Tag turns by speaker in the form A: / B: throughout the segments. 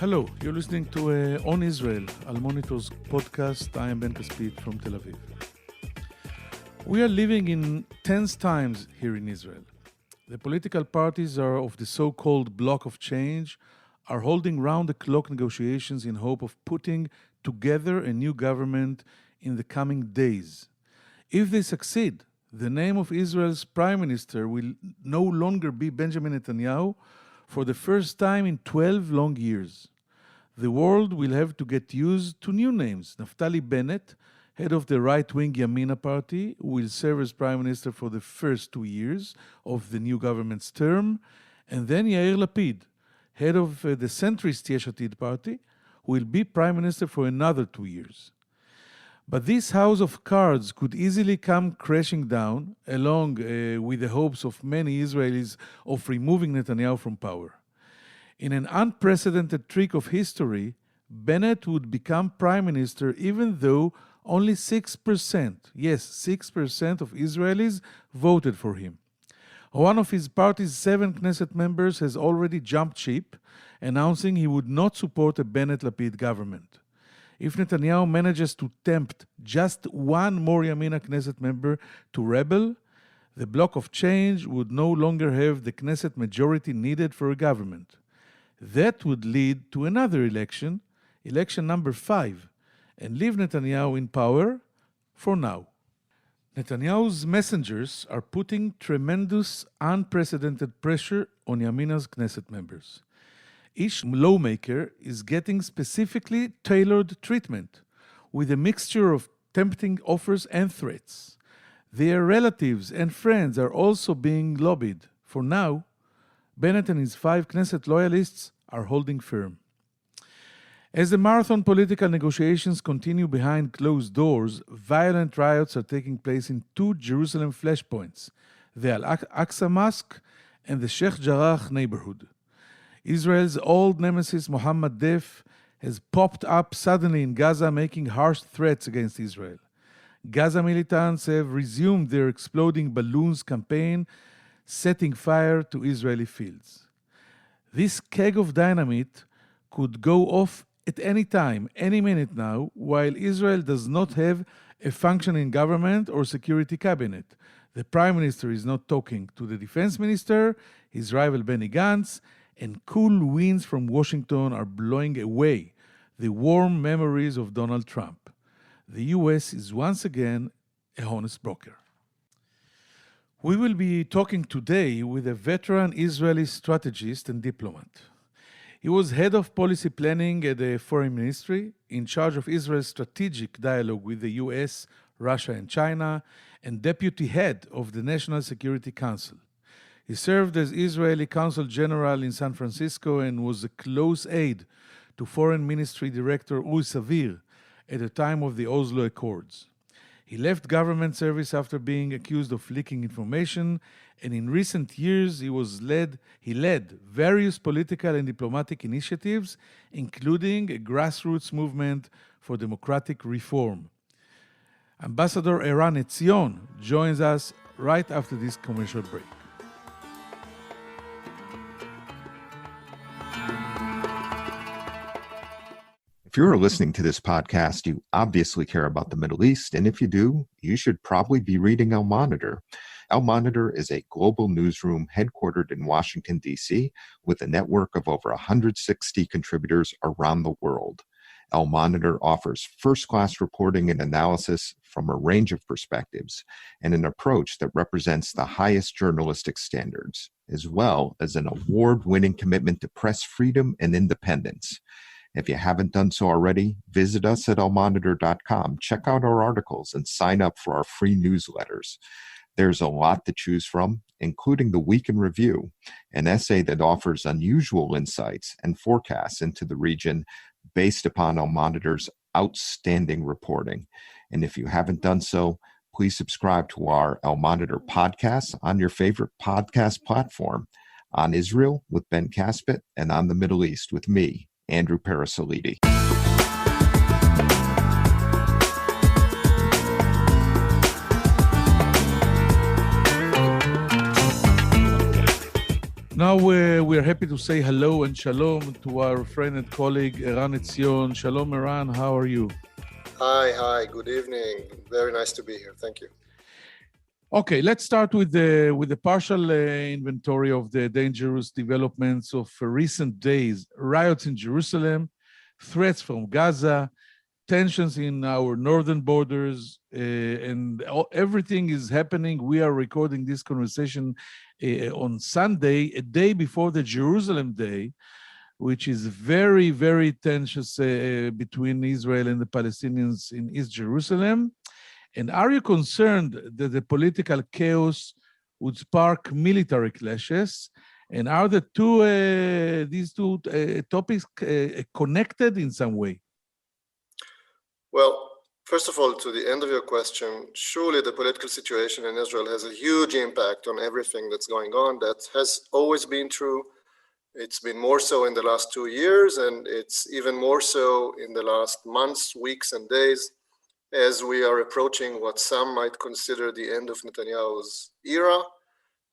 A: Hello, you're listening to On Israel, Al Monitor's podcast. I am Ben Caspit from Tel Aviv. We are living in tense times here in Israel. The political parties of the so-called bloc of change are holding round-the-clock negotiations in hope of putting together a new government in the coming days. If they succeed, the name of Israel's Prime Minister will no longer be Benjamin Netanyahu for the first time in 12 long years. The world will have to get used to new names. Naftali Bennett, head of the right-wing Yamina party, will serve as Prime Minister for the first 2 years of the new government's term, and then Yair Lapid, head of the centrist Yesh Atid party, who will be Prime Minister for another 2 years. But this house of cards could easily come crashing down, along with the hopes of many Israelis of removing Netanyahu from power. In an unprecedented trick of history, Bennett would become Prime Minister even though only 6%, yes, 6% of Israelis voted for him. One of his party's 7 Knesset members has already jumped ship, announcing he would not support a Bennett-Lapid government. If Netanyahu manages to tempt just one more Yamina Knesset member to rebel, the bloc of change would no longer have the Knesset majority needed for a government. That would lead to another election, election number 5, and leave Netanyahu in power for now. Netanyahu's messengers are putting tremendous, unprecedented pressure on Yamina's Knesset members. Each lawmaker is getting specifically tailored treatment, with a mixture of tempting offers and threats. Their relatives and friends are also being lobbied. For now, Bennett and his 5 Knesset loyalists are holding firm. As the marathon political negotiations continue behind closed doors, violent riots are taking place in 2 Jerusalem flashpoints, the Al-Aqsa Mosque and the Sheikh Jarrah neighborhood. Israel's old nemesis Mohammed Deif has popped up suddenly in Gaza, making harsh threats against Israel. Gaza militants have resumed their exploding balloons campaign, setting fire to Israeli fields. This keg of dynamite could go off at any time, any minute now, while Israel does not have a functioning government or security cabinet. The Prime Minister is not talking to the Defense Minister, his rival Benny Gantz, and cool winds from Washington are blowing away the warm memories of Donald Trump. The U.S. is once again a honest broker. We will be talking today with a veteran Israeli strategist and diplomat. He was head of policy planning at the Foreign Ministry, in charge of Israel's strategic dialogue with the U.S., Russia, and China, and deputy head of the National Security Council. He served as Israeli Consul General in San Francisco and was a close aide to Foreign Ministry Director Uri Savir at the time of the Oslo Accords. He left government service after being accused of leaking information, and in recent years he led various political and diplomatic initiatives, including a grassroots movement for democratic reform. Ambassador Eran Etzion joins us right after this commercial break.
B: If you're listening to this podcast, you obviously care about the Middle East, and if you do, you should probably be reading Al Monitor. Al Monitor is a global newsroom headquartered in Washington, D.C., with a network of over 160 contributors around the world. Al Monitor offers first-class reporting and analysis from a range of perspectives and an approach that represents the highest journalistic standards, as well as an award-winning commitment to press freedom and independence. If you haven't done so already, visit us at almonitor.com, check out our articles, and sign up for our free newsletters. There's a lot to choose from, including the Week in Review, an essay that offers unusual insights and forecasts into the region based upon Al Monitor's outstanding reporting. And if you haven't done so, please subscribe to our Al Monitor podcast on your favorite podcast platform, on Israel with Ben Caspit, and on the Middle East with me, Andrew Parasolidi.
A: Now now we are happy to say hello and shalom to our friend and colleague Eran Etzion. Shalom, Eran. How are you?
C: Hi. Good evening. Very nice to be here. Thank you.
A: Okay, let's start with the partial inventory of the dangerous developments of recent days. Riots in Jerusalem, threats from Gaza, tensions in our northern borders, and everything is happening. We are recording this conversation on Sunday, a day before the Jerusalem Day, which is very, very tense between Israel and the Palestinians in East Jerusalem. And are you concerned that the political chaos would spark military clashes? And are these two topics connected in some way?
C: Well, first of all, to the end of your question, surely the political situation in Israel has a huge impact on everything that's going on. That has always been true. It's been more so in the last 2 years, and it's even more so in the last months, weeks, and days, as we are approaching what some might consider the end of Netanyahu's era.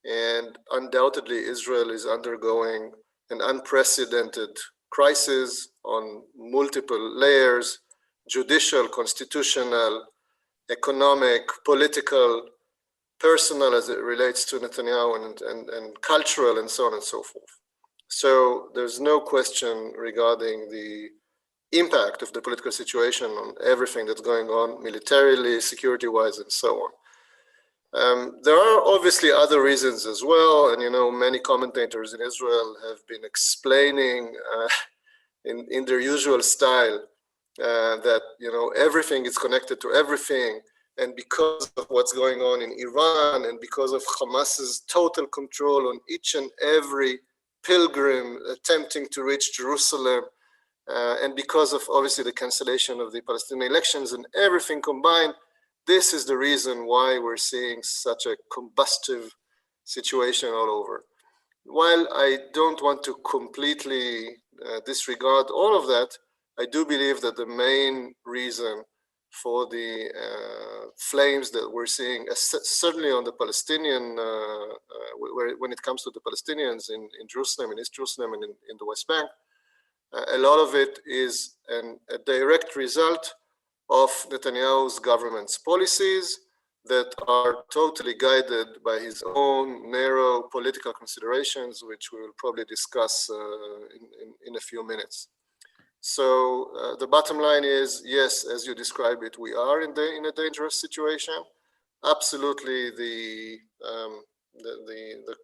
C: And undoubtedly, Israel is undergoing an unprecedented crisis on multiple layers: judicial, constitutional, economic, political, personal as it relates to Netanyahu, and cultural, and so on and so forth. So there's no question regarding the impact of the political situation on everything that's going on militarily, security-wise, and so on. There are obviously other reasons as well, and many commentators in Israel have been explaining in their usual style that everything is connected to everything, and because of what's going on in Iran, and because of Hamas's total control on each and every pilgrim attempting to reach Jerusalem, and because of obviously the cancellation of the Palestinian elections, and everything combined, this is the reason why we're seeing such a combustive situation all over. While I don't want to completely disregard all of that, I do believe that the main reason for the flames that we're seeing, certainly on the Palestinian, when it comes to the Palestinians in Jerusalem, in East Jerusalem, and in the West Bank, a lot of it is a direct result of Netanyahu's government's policies that are totally guided by his own narrow political considerations, which we will probably discuss in a few minutes. So the bottom line is, yes, as you describe it, we are in a dangerous situation. Absolutely, the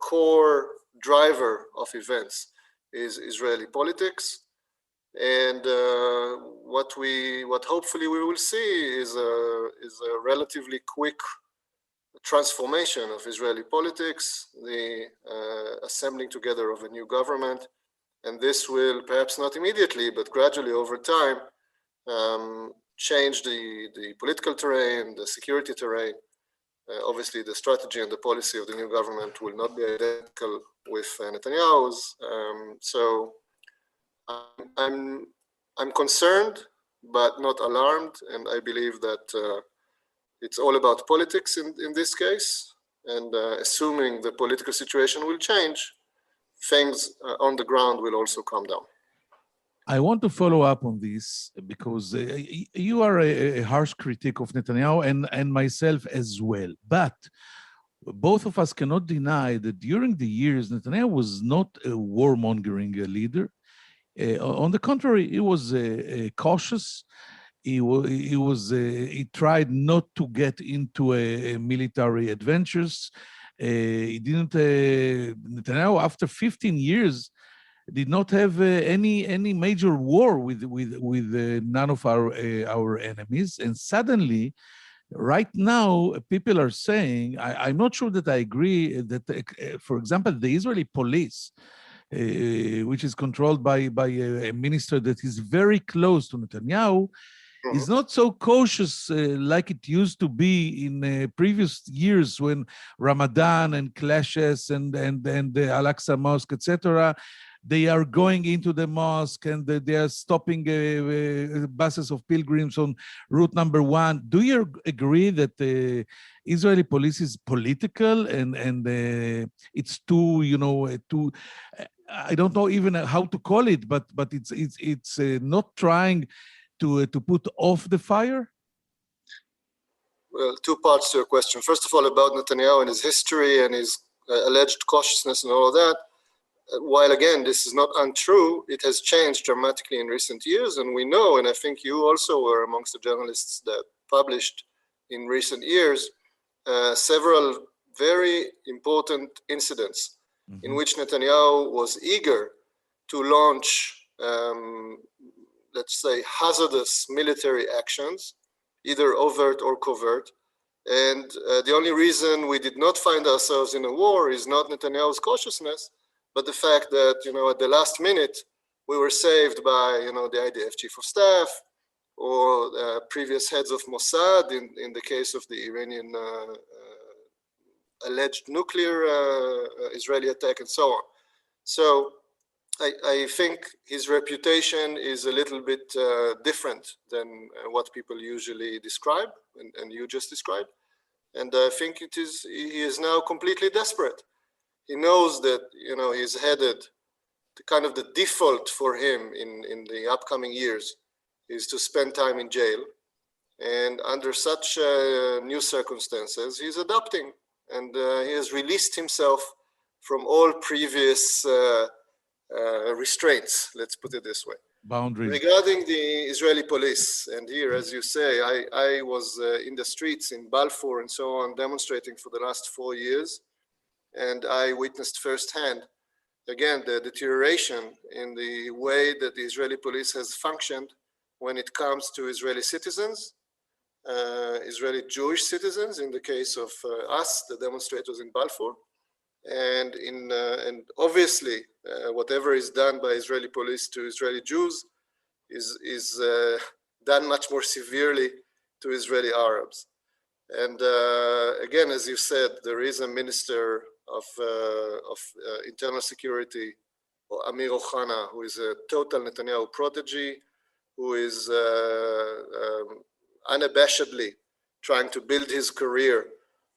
C: core driver of events is Israeli politics, and what hopefully we will see is a relatively quick transformation of Israeli politics, the assembling together of a new government. And this will, perhaps not immediately, but gradually over time, change the political terrain, the security terrain. Obviously, the strategy and the policy of the new government will not be identical with Netanyahu's. So I'm concerned, but not alarmed. And I believe that it's all about politics in this case. And assuming the political situation will change, things on the ground will also calm down.
A: I want to follow up on this because you are a harsh critic of Netanyahu and myself as well. But both of us cannot deny that during the years, Netanyahu was not a warmongering leader. On the contrary, he was cautious. He tried not to get into military adventures. Netanyahu, after 15 years, did not have any major war with none of our enemies. And suddenly, right now, people are saying, I'm not sure that I agree that, for example, the Israeli police, which is controlled by a minister that is very close to Netanyahu, is not so cautious like it used to be in previous years when Ramadan and clashes and the Al-Aqsa Mosque, etc. they are going into the mosque and they are stopping buses of pilgrims on route number 1. Do you agree that the Israeli police is political and it's too, too, I don't know even how to call it, but it's not trying to put off the fire?
C: Well, two parts to your question. First of all, about Netanyahu and his history and his alleged cautiousness and all of that. While again, this is not untrue, it has changed dramatically in recent years. And we know, and I think you also were amongst the journalists that published in recent years, several very important incidents in which Netanyahu was eager to launch, let's say, hazardous military actions, either overt or covert. And the only reason we did not find ourselves in a war is not Netanyahu's cautiousness, but the fact that, at the last minute, we were saved by, the IDF chief of staff or previous heads of Mossad in the case of the Iranian alleged nuclear Israeli attack and so on. So I think his reputation is a little bit different than what people usually describe, and you just described. And I think he is now completely desperate. He knows that, he's headed to kind of the default for him in the upcoming years is to spend time in jail. And under such new circumstances, he's adapting, and he has released himself from all previous restraints, let's put it this way.
A: Boundaries.
C: Regarding the Israeli police, and here, as you say, I was in the streets in Balfour and so on, demonstrating for the last 4 years, and I witnessed firsthand, again, the deterioration in the way that the Israeli police has functioned when it comes to Israeli citizens, Israeli Jewish citizens, in the case of us, the demonstrators in Balfour, and obviously, whatever is done by Israeli police to Israeli Jews is done much more severely to Israeli Arabs. And again, as you said, there is a minister of internal security, Amir Ohana, who is a total Netanyahu protege, who is unabashedly trying to build his career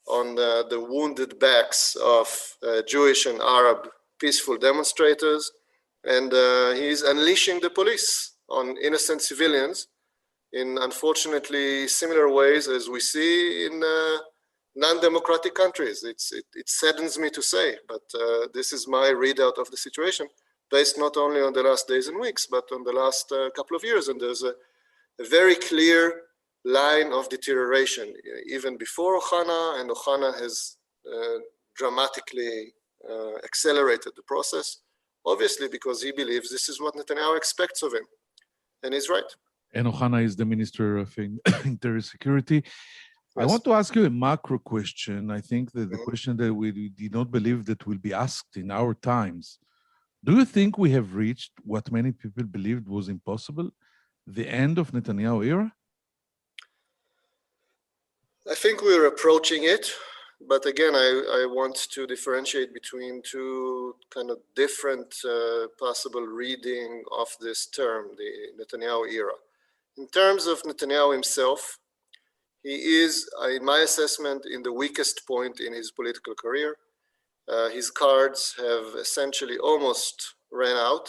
C: on the wounded backs of Jewish and Arab peaceful demonstrators. And he's unleashing the police on innocent civilians in, unfortunately, similar ways as we see in non-democratic countries. It saddens me to say, but this is my readout of the situation, based not only on the last days and weeks, but on the last couple of years. And there's a very clear line of deterioration, even before Ohana, and Ohana has dramatically accelerated the process, obviously because he believes this is what Netanyahu expects of him, and he's right.
A: And Ohana is the Minister of Interior Security. Yes. I want to ask you a macro question. I think that the question that we did not believe that will be asked in our times. Do you think we have reached what many people believed was impossible, the end of Netanyahu era?
C: I think we're approaching it, but again, I want to differentiate between two kind of different possible reading of this term, the Netanyahu era. In terms of Netanyahu himself, he is, in my assessment, in the weakest point in his political career. His cards have essentially almost ran out.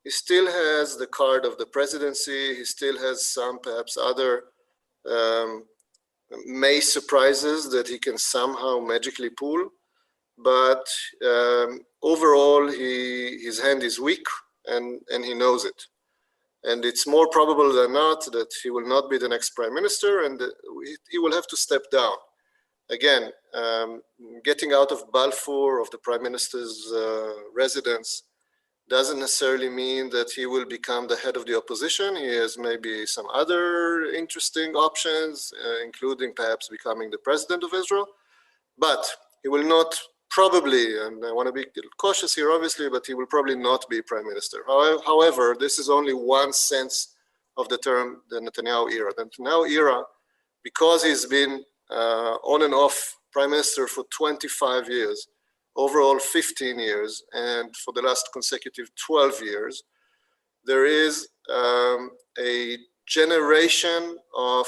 C: He still has the card of the presidency. He still has some perhaps other May surprises that he can somehow magically pull, but overall his hand is weak, and he knows it. And it's more probable than not that he will not be the next prime minister, and he will have to step down. Again, getting out of Balfour, of the prime minister's residence, doesn't necessarily mean that he will become the head of the opposition. He has maybe some other interesting options, including perhaps becoming the president of Israel. But he will not probably, and I want to be cautious here, obviously, but he will probably not be prime minister. However, this is only one sense of the term, the Netanyahu era. The Netanyahu era, because he's been on and off prime minister for 25 years, overall 15 years, and for the last consecutive 12 years, there is a generation of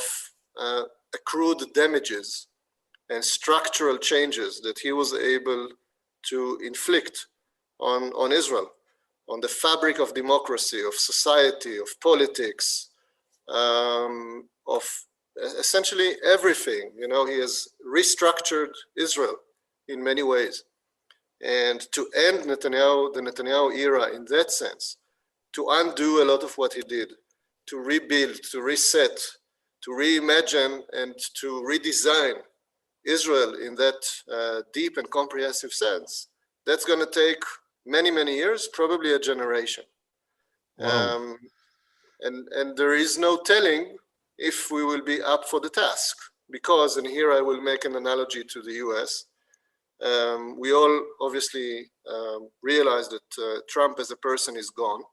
C: accrued damages and structural changes that he was able to inflict on Israel, on the fabric of democracy, of society, of politics, of essentially everything. You know, he has restructured Israel in many ways. And to end the Netanyahu era in that sense, to undo a lot of what he did, to rebuild, to reset, to reimagine, and to redesign Israel in that deep and comprehensive sense, that's going to take many, many years, probably a generation.
A: Wow.
C: And there is no telling if we will be up for the task, because, and here I will make an analogy to the US, we all obviously realize that Trump as a person is gone,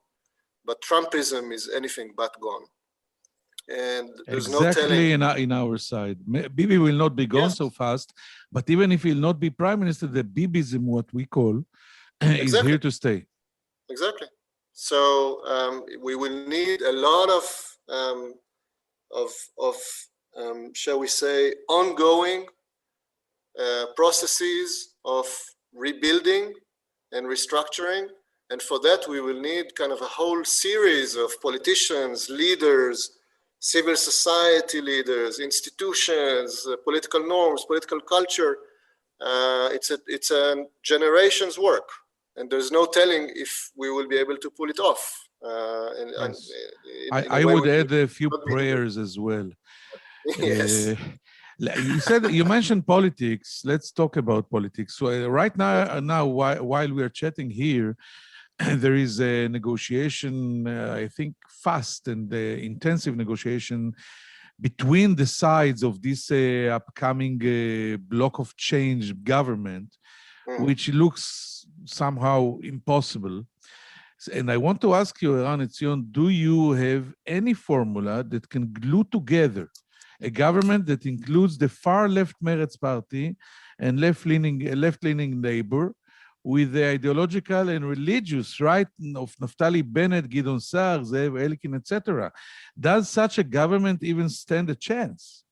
C: but Trumpism is anything but gone. And there's no telling.
A: Exactly in our side. Bibi will not be gone so fast, but even if he'll not be prime minister, the Bibism, what we call, is here to stay.
C: Exactly. So we will need a lot of shall we say, ongoing processes of rebuilding and restructuring. And for that, we will need kind of a whole series of politicians, leaders, civil society leaders, institutions, political norms, political culture. It's a generation's work, and there's no telling if we will be able to pull it off.
A: Yes. I would add a few prayers as well.
C: Yes.
A: You mentioned politics. Let's talk about politics. So right now, while we are chatting here, there is a negotiation, I think fast and intensive negotiation between the sides of this upcoming block of change government, which looks somehow impossible. And I want to ask you, Eran Etzion, do you have any formula that can glue together a government that includes the far left Meretz party and left-leaning Labour with the ideological and religious right of Naftali Bennett, Gideon Sa'ar, Zev Elkin, etc.? Does such a government even stand a chance?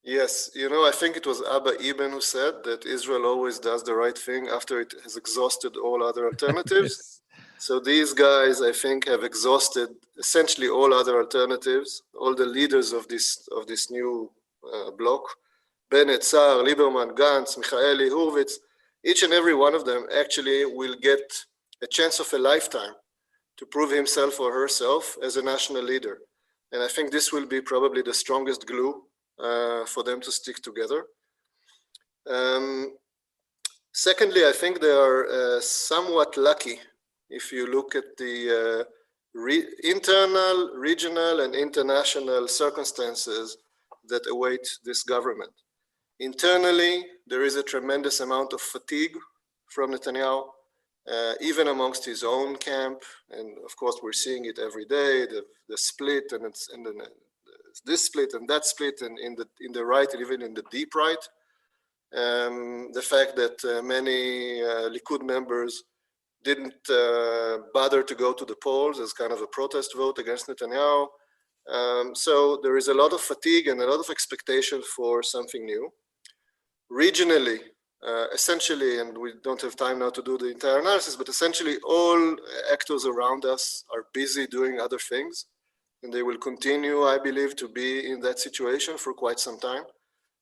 C: Yes, you know, I think it was Abba Eban who said that Israel always does the right thing after it has exhausted all other alternatives.
A: Yes.
C: So these guys, I think, have exhausted essentially all other alternatives, all the leaders of this new bloc, Bennett, Sa'ar, Lieberman, Gantz, Michaeli, Hurwitz. Each and every one of them actually will get a chance of a lifetime to prove himself or herself as a national leader. And I think this will be probably the strongest glue for them to stick together. Secondly, I think they are somewhat lucky if you look at the internal, regional, and international circumstances that await this government. Internally, there is a tremendous amount of fatigue from Netanyahu, even amongst his own camp. And of course, we're seeing it every day, the split, and this split and that split, and in the right, and even in the deep right. The fact that many Likud members didn't bother to go to the polls as kind of a protest vote against Netanyahu. So there is a lot of fatigue and a lot of expectation for something new. Regionally, essentially, and we don't have time now to do the entire analysis, but essentially all actors around us are busy doing other things, and they will continue, I believe, to be in that situation for quite some time.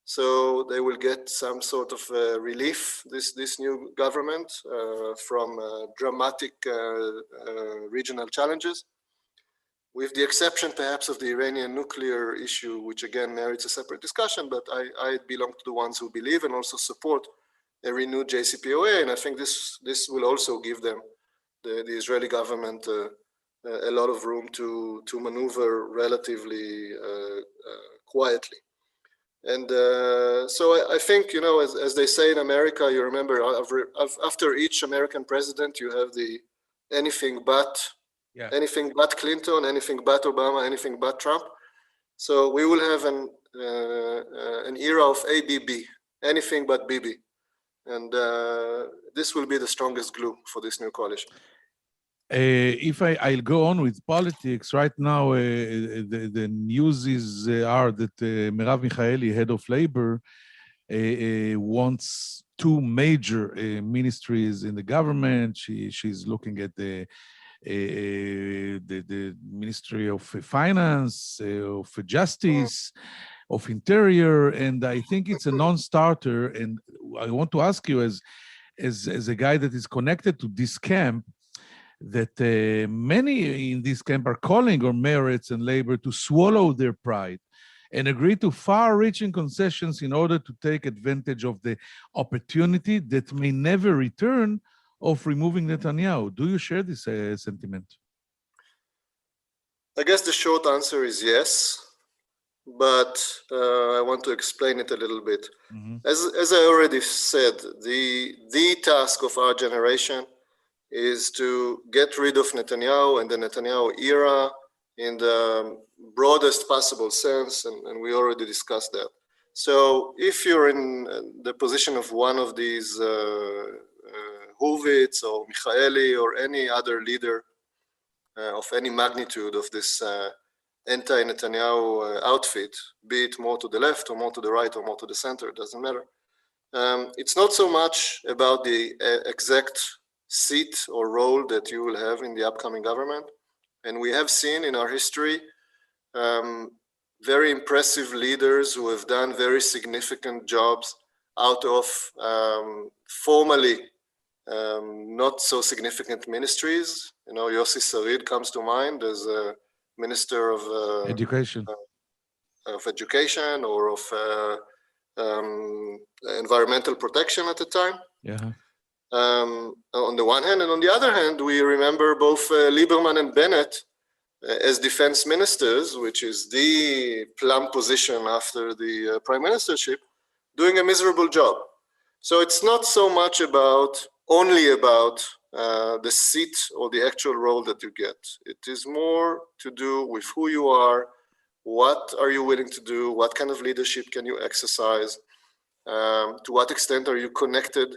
C: So they will get some sort of relief, this new government, from dramatic regional challenges, with the exception perhaps of the Iranian nuclear issue, which again merits a separate discussion, but I belong to the ones who believe and also support a renewed JCPOA, and I think this will also give them, the Israeli government, a lot of room to maneuver relatively quietly. And so I think, you know, as they say in America, you remember, after each American president, you have the anything but Clinton, anything but Obama, anything but Trump. So we will have an era of ABB, anything but Bibi. And this will be the strongest glue for this new coalition.
A: If I'll go on with politics, right now the news is are that Merav Michaeli, head of labor, wants two major ministries in the government. She's looking at the Ministry of Finance, of Justice, of Interior, and I think it's a non-starter. And I want to ask you, as a guy that is connected to this camp, that many in this camp are calling on Meretz and Labor to swallow their pride and agree to far-reaching concessions in order to take advantage of the opportunity that may never return of removing Netanyahu. Do you share this sentiment?
C: I guess the short answer is yes, but I want to explain it a little bit.
A: Mm-hmm.
C: As I already said, the task of our generation is to get rid of Netanyahu and the Netanyahu era in the broadest possible sense, and we already discussed that. So if you're in the position of one of these Horowitz or Michaeli or any other leader of any magnitude of this anti-Netanyahu outfit, be it more to the left or more to the right or more to the center, it doesn't matter. It's not so much about the exact seat or role that you will have in the upcoming government. And we have seen in our history very impressive leaders who have done very significant jobs out of formally not so significant ministries. You know, Yossi Sarid comes to mind as a minister of education or of environmental protection at the time.
A: Yeah.
C: On the one hand, and on the other hand, we remember both Lieberman and Bennett as defense ministers, which is the plum position after the prime ministership, doing a miserable job. So it's not so much only about the seat or the actual role that you get. It is more to do with who you are, what are you willing to do, what kind of leadership can you exercise, to what extent are you connected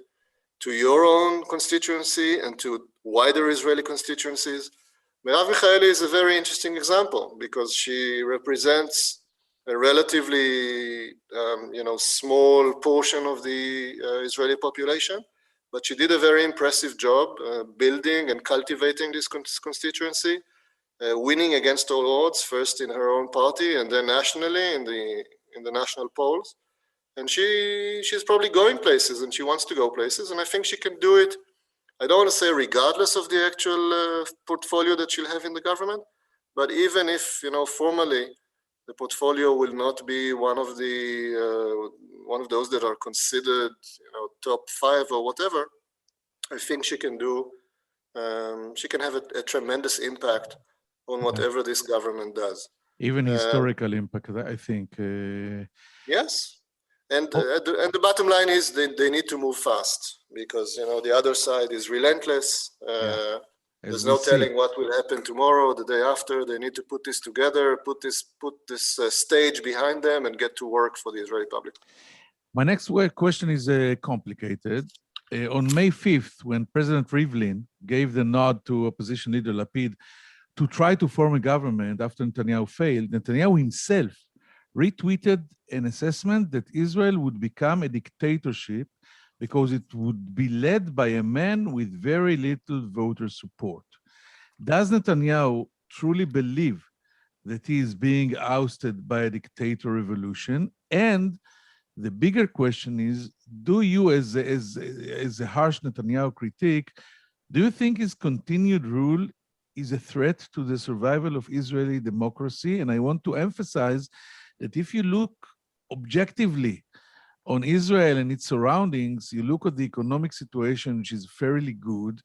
C: to your own constituency and to wider Israeli constituencies. Merav Michaeli is a very interesting example because she represents a relatively small portion of the Israeli population, but she did a very impressive job building and cultivating this constituency, winning against all odds, first in her own party and then nationally in the national polls. And she's probably going places and she wants to go places. And I think she can do it, I don't want to say regardless of the actual portfolio that she'll have in the government, but even if, formally the portfolio will not be one of those that are considered, top 5 or whatever, I think she can have a tremendous impact on whatever this government does.
A: Even historical impact, I think.
C: Yes. And the bottom line is they need to move fast because the other side is relentless. There's no telling what will happen tomorrow, the day after. They need to put this together, put this stage behind them, and get to work for the Israeli public.
A: My next question is complicated. On May 5th, when President Rivlin gave the nod to opposition leader Lapid to try to form a government after Netanyahu failed, Netanyahu himself retweeted an assessment that Israel would become a dictatorship because it would be led by a man with very little voter support. Does Netanyahu truly believe that he is being ousted by a dictator revolution? And the bigger question is, do you, as a harsh Netanyahu critique, do you think his continued rule is a threat to the survival of Israeli democracy? And I want to emphasize that if you look objectively on Israel and its surroundings, you look at the economic situation, which is fairly good,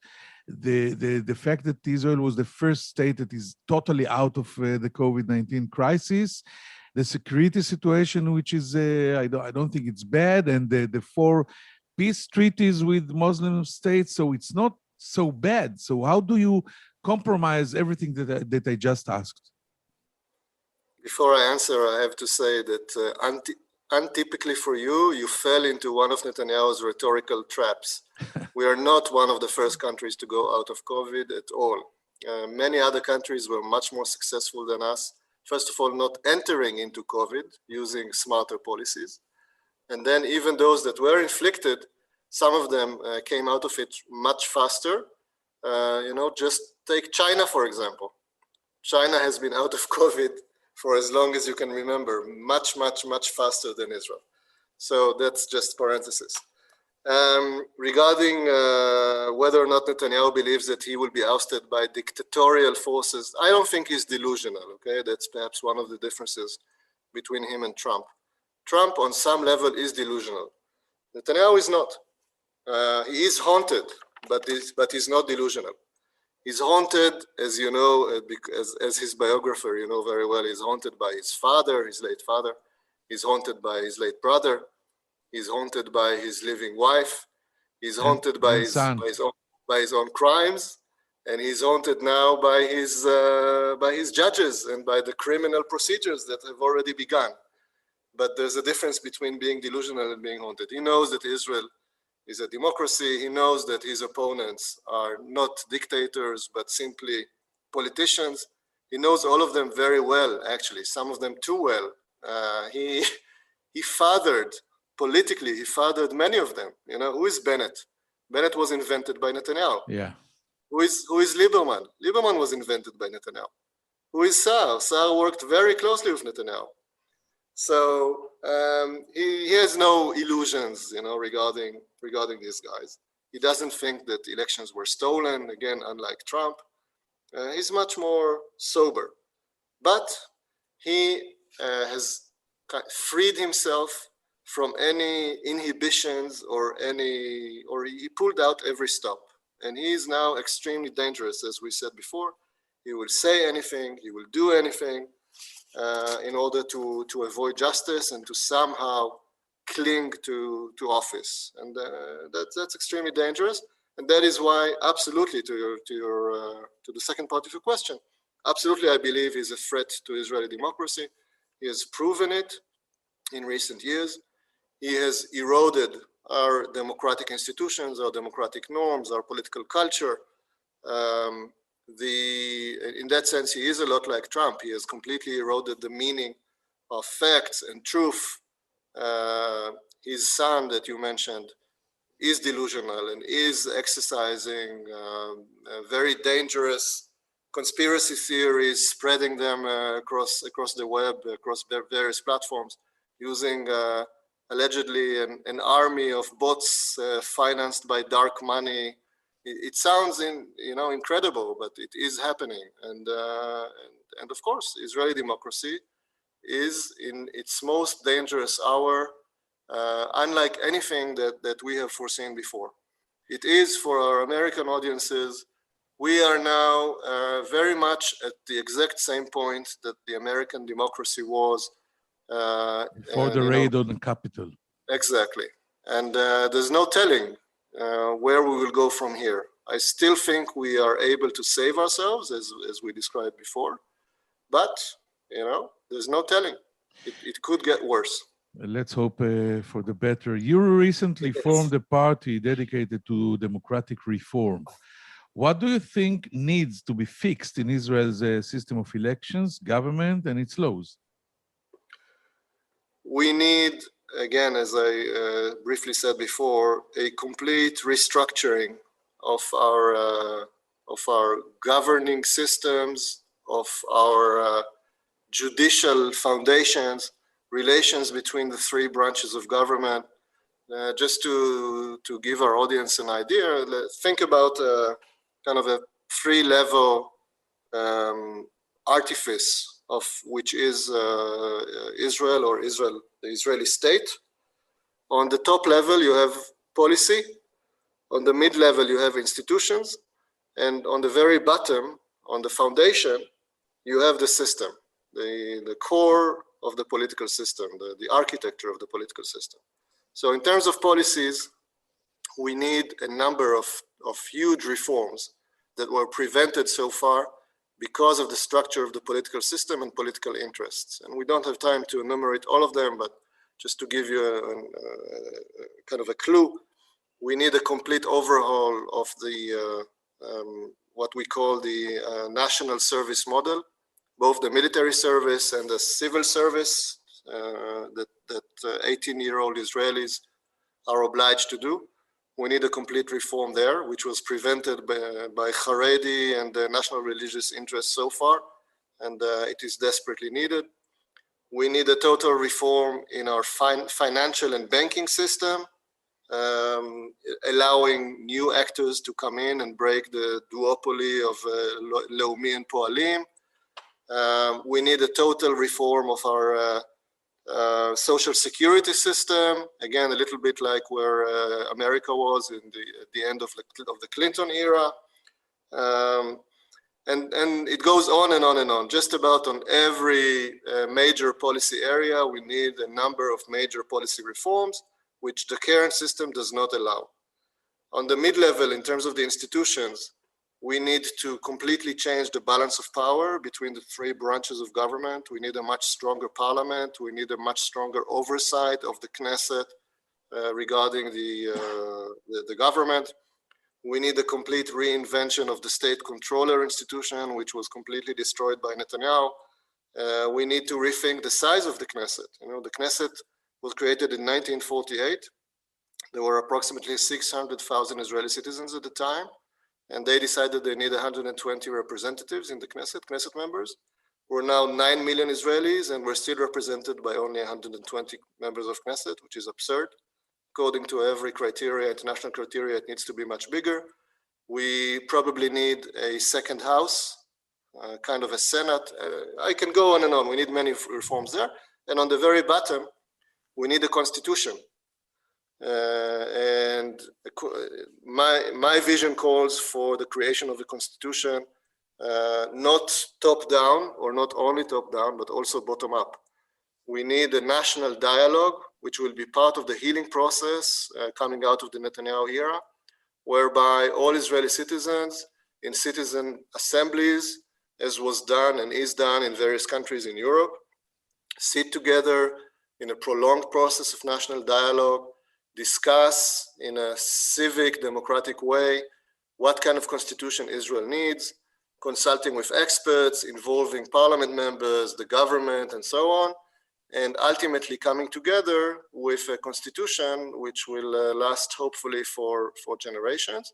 A: the fact that Israel was the first state that is totally out of the COVID-19 crisis, the security situation, which is, I don't think it's bad, and the 4 peace treaties with Muslim states, so it's not so bad. So how do you compromise everything that I just asked?
C: Before I answer, I have to say that untypically for you, you fell into one of Netanyahu's rhetorical traps. We are not one of the first countries to go out of COVID at all. Many other countries were much more successful than us. First of all, not entering into COVID using smarter policies. And then even those that were inflicted, some of them came out of it much faster. Just take China, for example. China has been out of COVID for as long as you can remember, much, much, much faster than Israel. So that's just parenthesis. Regarding whether or not Netanyahu believes that he will be ousted by dictatorial forces, I don't think he's delusional, okay? That's perhaps one of the differences between him and Trump. Trump, on some level, is delusional. Netanyahu is not. He is haunted, but he's not delusional. He's haunted, as you know, as his biographer, you know very well, he's haunted by his father, his late father. He's haunted by his late brother. He's haunted by his living wife. He's haunted by his own crimes. And he's haunted now by his judges and by the criminal procedures that have already begun. But there's a difference between being delusional and being haunted. He knows that Israel is a democracy. He knows that his opponents are not dictators, but simply politicians. He knows all of them very well, actually, some of them too well. He fathered, politically, he fathered many of them. You know, who is Bennett? Bennett was invented by Netanyahu.
A: Yeah.
C: Who is Lieberman? Lieberman was invented by Netanyahu. Who is Saar? Saar worked very closely with Netanyahu. So he has no illusions, you know, regarding these guys. He doesn't think that elections were stolen. Again, unlike Trump, he's much more sober. But he has freed himself from any inhibitions or he pulled out every stop. And he is now extremely dangerous, as we said before. He will say anything, he will do anything in order to avoid justice and to somehow cling to office. And that's extremely dangerous. And that is why, absolutely, to the second part of your question, absolutely, I believe he's a threat to Israeli democracy. He has proven it in recent years. He has eroded our democratic institutions, our democratic norms, our political culture. In that sense, he is a lot like Trump. He has completely eroded the meaning of facts and truth. His son that you mentioned is delusional and is exercising very dangerous conspiracy theories, spreading them across the web, across various platforms, using allegedly an army of bots financed by dark money. It sounds incredible, but it is happening. And of course, Israeli democracy is in its most dangerous hour, unlike anything that we have foreseen before. It is for our American audiences. We are now very much at the exact same point that the American democracy was
A: before the raid on the Capitol.
C: Exactly. And there's no telling where we will go from here. I still think we are able to save ourselves, as we described before, but there's no telling. It could get worse.
A: Let's hope for the better. You recently formed a party dedicated to democratic reform. What do you think needs to be fixed in Israel's system of elections, government, and its laws?
C: We need, again, as I briefly said before, a complete restructuring of our governing systems, of our judicial foundations, relations between the three branches of government. Just to give our audience an idea, think about kind of a three-level artifice of which is Israel, the Israeli state. On the top level, you have policy. On the mid-level, you have institutions. And on the very bottom, on the foundation, you have the system, the core of the political system, the architecture of the political system. So in terms of policies, we need a number of huge reforms that were prevented so far because of the structure of the political system and political interests. And we don't have time to enumerate all of them, but Just to give you kind of a clue, we need a complete overhaul of the what we call the national service model, both the military service and the civil service that 18-year-old Israelis are obliged to do. We need a complete reform there, which was prevented by Haredi and the national religious interests so far, and it is desperately needed. We need a total reform in our financial and banking system, allowing new actors to come in and break the duopoly of Leumi and Poalim. We need a total reform of our social security system, again, a little bit like where America was in the end of the Clinton era. And it goes on and on and on. Just about on every major policy area, we need a number of major policy reforms, which the current system does not allow. On the mid-level, in terms of the institutions, we need to completely change the balance of power between the three branches of government. We need a much stronger parliament. We need a much stronger oversight of the Knesset regarding the government. We need a complete reinvention of the state controller institution, which was completely destroyed by Netanyahu. We need to rethink the size of the Knesset. You know, the Knesset was created in 1948. There were approximately 600,000 Israeli citizens at the time, and they decided they need 120 representatives in the Knesset members. We're now 9 million Israelis, and we're still represented by only 120 members of Knesset, which is absurd. According to every criteria, international criteria, it needs to be much bigger. We probably need a second house, kind of a Senate. I can go on and on. We need many reforms there. And on the very bottom, we need a constitution. And my vision calls for the creation of a constitution, not top down, or not only top down, but also bottom up. We need a national dialogue, which will be part of the healing process coming out of the Netanyahu era, whereby all Israeli citizens in citizen assemblies, as was done and is done in various countries in Europe, sit together in a prolonged process of national dialogue, discuss in a civic, democratic way what kind of constitution Israel needs, consulting with experts, involving parliament members, the government, and so on, and ultimately coming together with a constitution which will last hopefully for generations.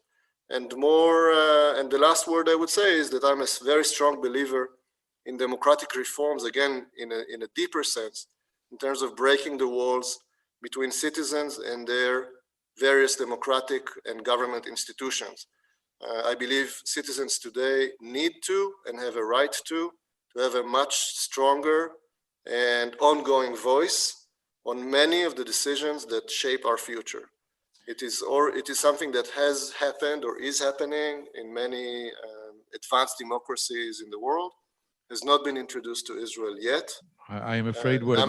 C: And more, and the last word I would say is that I'm a very strong believer in democratic reforms, again, in a deeper sense, in terms of breaking the walls between citizens and their various democratic and government institutions. I believe citizens today need to and have a right to have a much stronger and ongoing voice on many of the decisions that shape our future. It is something that has happened or is happening in many advanced democracies in the world. Has not been introduced to Israel yet.
A: I am afraid we're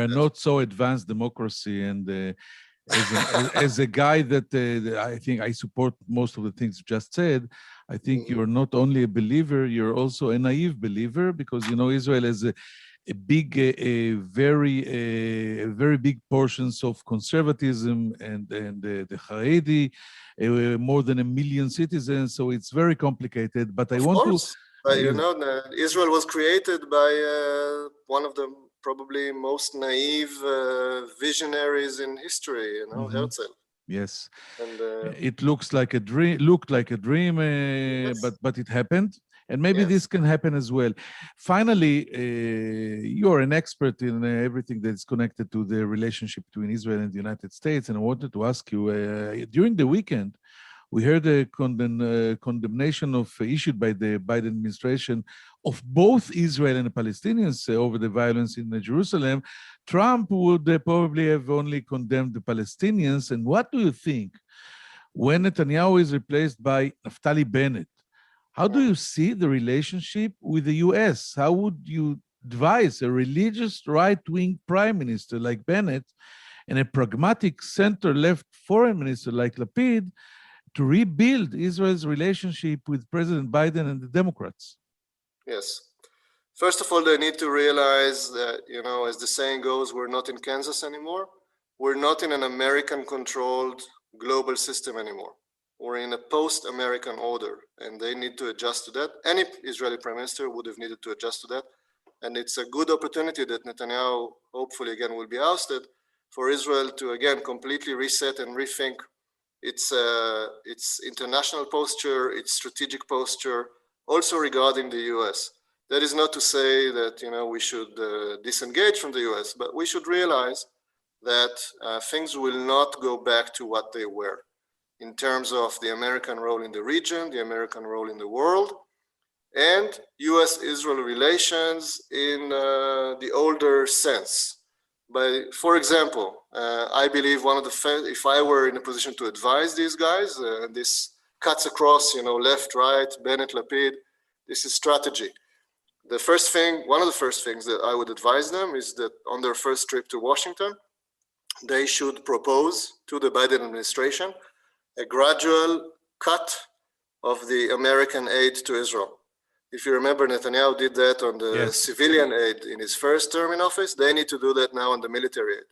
A: not so advanced democracy, and as a guy that I think I support most of the things you just said, I think you're not only a believer, you're also a naive believer, because you know Israel has a very big portions of conservatism and the Haredi, more than 1 million citizens, so it's very complicated. But
C: you know, Israel was created by one of the probably most naive visionaries in history, you know, Herzl.
A: Yes,
C: and
A: it looked like a dream, yes. but it happened, and maybe yes. This can happen as well. Finally, you are an expert in everything that's connected to the relationship between Israel and the United States, and I wanted to ask you, during the weekend, we heard a condemnation issued by the Biden administration of both Israel and the Palestinians over the violence in Jerusalem. Trump would probably have only condemned the Palestinians. And what do you think when Netanyahu is replaced by Naftali Bennett? How do you see the relationship with the U.S.? How would you advise a religious right-wing prime minister like Bennett and a pragmatic center-left foreign minister like Lapid to rebuild Israel's relationship with President Biden and the Democrats?
C: Yes. First of all, they need to realize that, as the saying goes, we're not in Kansas anymore. We're not in an American-controlled global system anymore. We're in a post-American order, and they need to adjust to that. Any Israeli prime minister would have needed to adjust to that. And it's a good opportunity that Netanyahu, hopefully again, will be ousted, for Israel to again completely reset and rethink its international posture, its strategic posture, also regarding the US. That is not to say that we should disengage from the US, but we should realize that things will not go back to what they were in terms of the American role in the region, the American role in the world, and US-Israel relations in the older sense. For example, I believe if I were in a position to advise these guys, and this cuts across, left, right, Bennett, Lapid, this is strategy. One of the first things that I would advise them is that on their first trip to Washington, they should propose to the Biden administration a gradual cut of the American aid to Israel. If you remember, Netanyahu did that on the civilian aid in his first term in office. They need to do that now on the military aid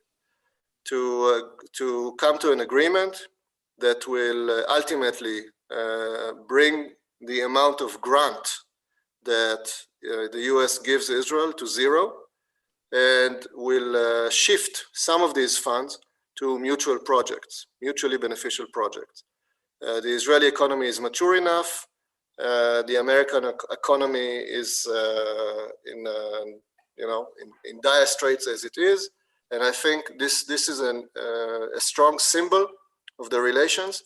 C: to come to an agreement that will ultimately bring the amount of grant that the US gives Israel to zero, and will shift some of these funds to mutual projects, mutually beneficial projects. The Israeli economy is mature enough. The American economy is in dire straits as it is, and I think this is a strong symbol of the relations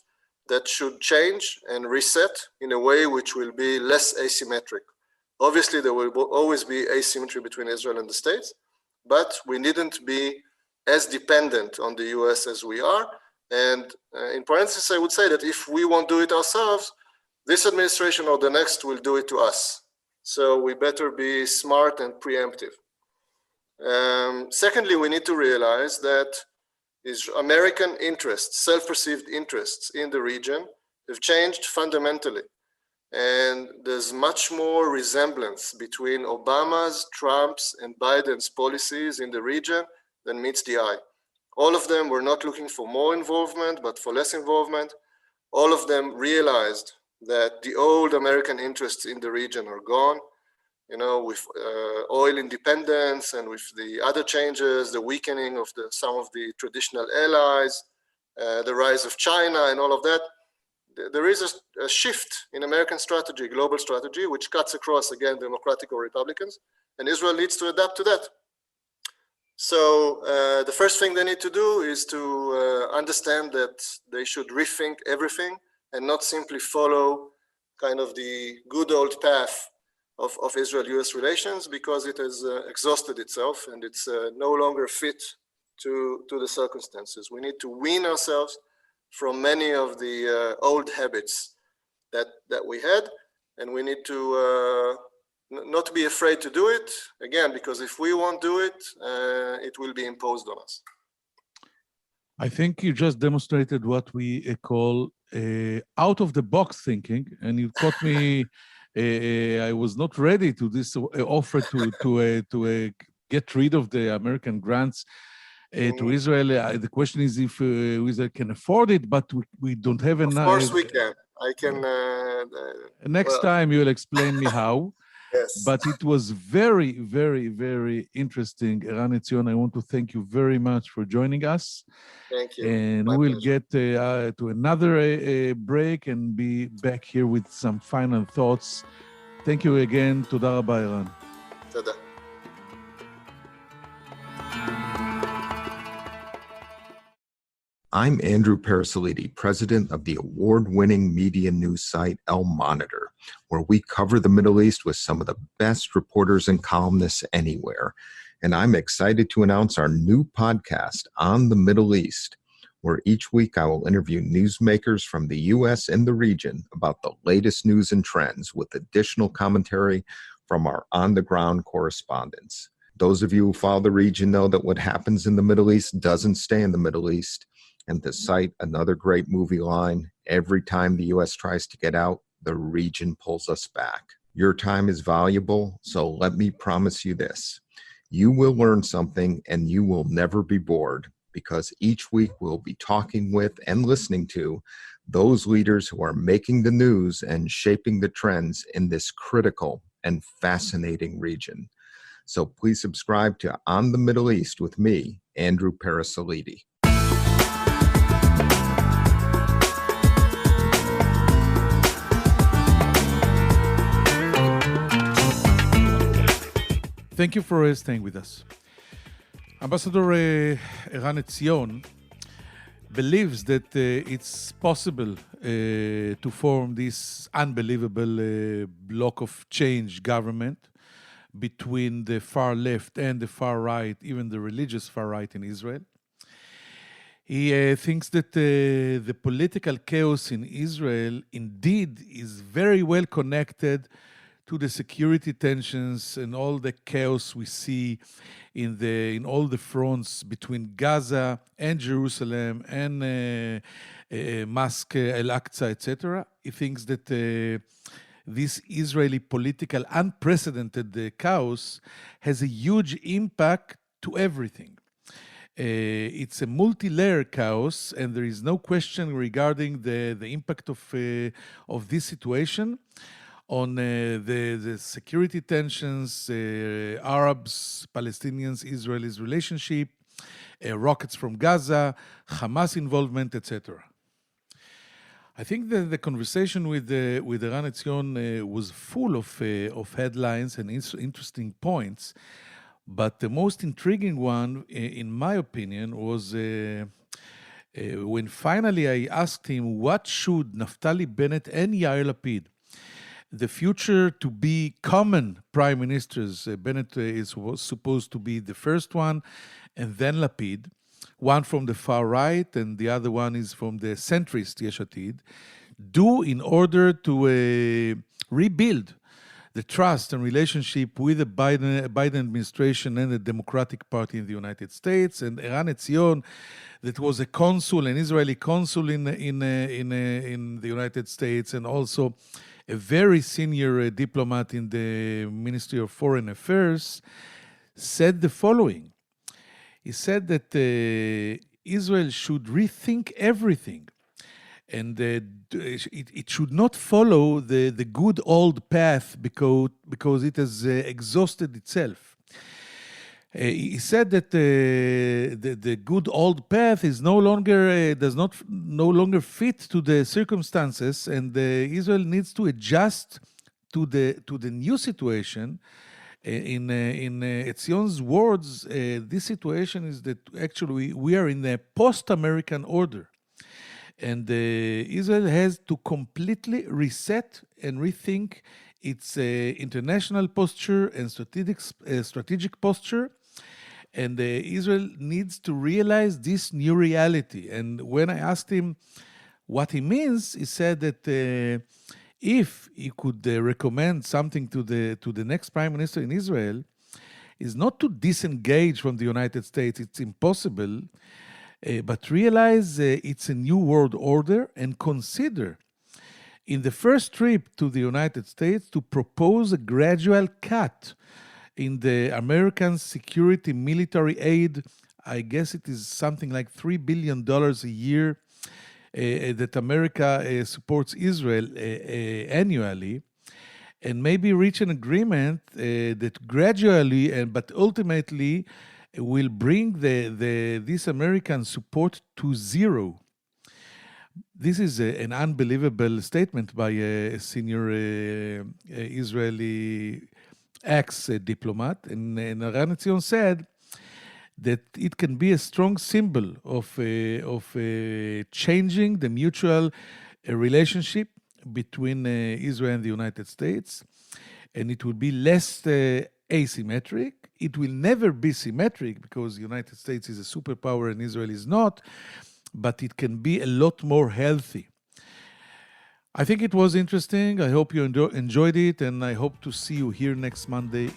C: that should change and reset in a way which will be less asymmetric. Obviously, there will always be asymmetry between Israel and the States, but we needn't be as dependent on the US as we are. And in parentheses, I would say that if we won't do it ourselves, this administration or the next will do it to us. So we better be smart and preemptive. Secondly, we need to realize that American interests, self-perceived interests in the region have changed fundamentally. And there's much more resemblance between Obama's, Trump's, and Biden's policies in the region than meets the eye. All of them were not looking for more involvement, but for less involvement. All of them realized that the old American interests in the region are gone, with oil independence and with the other changes, the weakening of some of the traditional allies, the rise of China and all of that. There is a shift in American strategy, global strategy, which cuts across, again, Democratic or Republicans, and Israel needs to adapt to that. So the first thing they need to do is to understand that they should rethink everything and not simply follow kind of the good old path of Israel-US relations, because it has exhausted itself and it's no longer fit to the circumstances. We need to wean ourselves from many of the old habits that we had, and we need to not be afraid to do it, again, because if we won't do it, it will be imposed on us.
A: I think you just demonstrated what we call out-of-the-box thinking, and you caught me. I was not ready to this offer to get rid of the American grants to Israel. The question is if Israel can afford it, but we don't have enough.
C: Of course we can. I can.
A: Next time you'll explain me how.
C: Yes.
A: But it was very, very, very interesting. Eran Etzion, I want to thank you very much for joining us.
C: Thank you.
A: And we will get to another break and be back here with some final thoughts. Thank you again. Toda rabba, Eran.
C: Toda.
B: I'm Andrew Parasolidi, president of the award-winning media news site El Monitor, where we cover the Middle East with some of the best reporters and columnists anywhere. And I'm excited to announce our new podcast on the Middle East, where each week I will interview newsmakers from the U.S. and the region about the latest news and trends with additional commentary from our on-the-ground correspondents. Those of you who follow the region know that what happens in the Middle East doesn't stay in the Middle East. And to cite another great movie line, every time the U.S. tries to get out, the region pulls us back. Your time is valuable, so let me promise you this. You will learn something and you will never be bored, because each week we'll be talking with and listening to those leaders who are making the news and shaping the trends in this critical and fascinating region. So please subscribe to On the Middle East with me, Andrew Parasolidi.
A: Thank you for staying with us. Ambassador Eran Etzion believes that it's possible to form this unbelievable block of change government between the far left and the far right, even the religious far right in Israel. He thinks that the political chaos in Israel indeed is very well connected to the security tensions and all the chaos we see in all the fronts between Gaza and Jerusalem and Mosque Al-Aqsa, etc. He thinks that this Israeli political unprecedented chaos has a huge impact to everything. It's a multi-layer chaos, and there is no question regarding the impact of this situation on the security tensions, Arabs, Palestinians, Israelis relationship, rockets from Gaza, Hamas involvement, etc. I think that the conversation with Eran Etzion was full of headlines and interesting points, but the most intriguing one, in my opinion, was when finally I asked him what should Naftali Bennett and Yair Lapid, the future to be common prime ministers, Bennett was supposed to be the first one, and then Lapid, one from the far right, and the other one is from the centrist Yesh Atid, do in order to rebuild the trust and relationship with the Biden administration and the Democratic Party in the United States. And Eran Etzion, that was a consul, an Israeli consul in the United States, and also a very senior diplomat in the Ministry of Foreign Affairs, said the following. He said that Israel should rethink everything, and it should not follow the good old path because it has exhausted itself. He said that the good old path is no longer fit to the circumstances, and Israel needs to adjust to the new situation. In Etzion's words, this situation is that actually we are in a post-American order, and Israel has to completely reset and rethink its international posture and strategic posture. And Israel needs to realize this new reality. And when I asked him what he means, he said that if he could recommend something to the next prime minister in Israel, is not to disengage from the United States. It's impossible. But realize it's a new world order, and consider in the first trip to the United States to propose a gradual cut in the American security military aid. I guess it is something like $3 billion a year that America supports Israel annually, and maybe reach an agreement that gradually but ultimately will bring this American support to zero. This is an unbelievable statement by a senior Israeli ex-diplomat, and Eran Etzion said that it can be a strong symbol of changing the mutual relationship between Israel and the United States, and it will be less asymmetric. It will never be symmetric because the United States is a superpower and Israel is not, but it can be a lot more healthy. I think it was interesting. I hope you enjoyed it, and I hope to see you here next Monday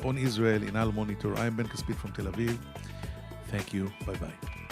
A: on Israel in Al Monitor. I'm Ben Caspit from Tel Aviv. Thank you. Bye-bye.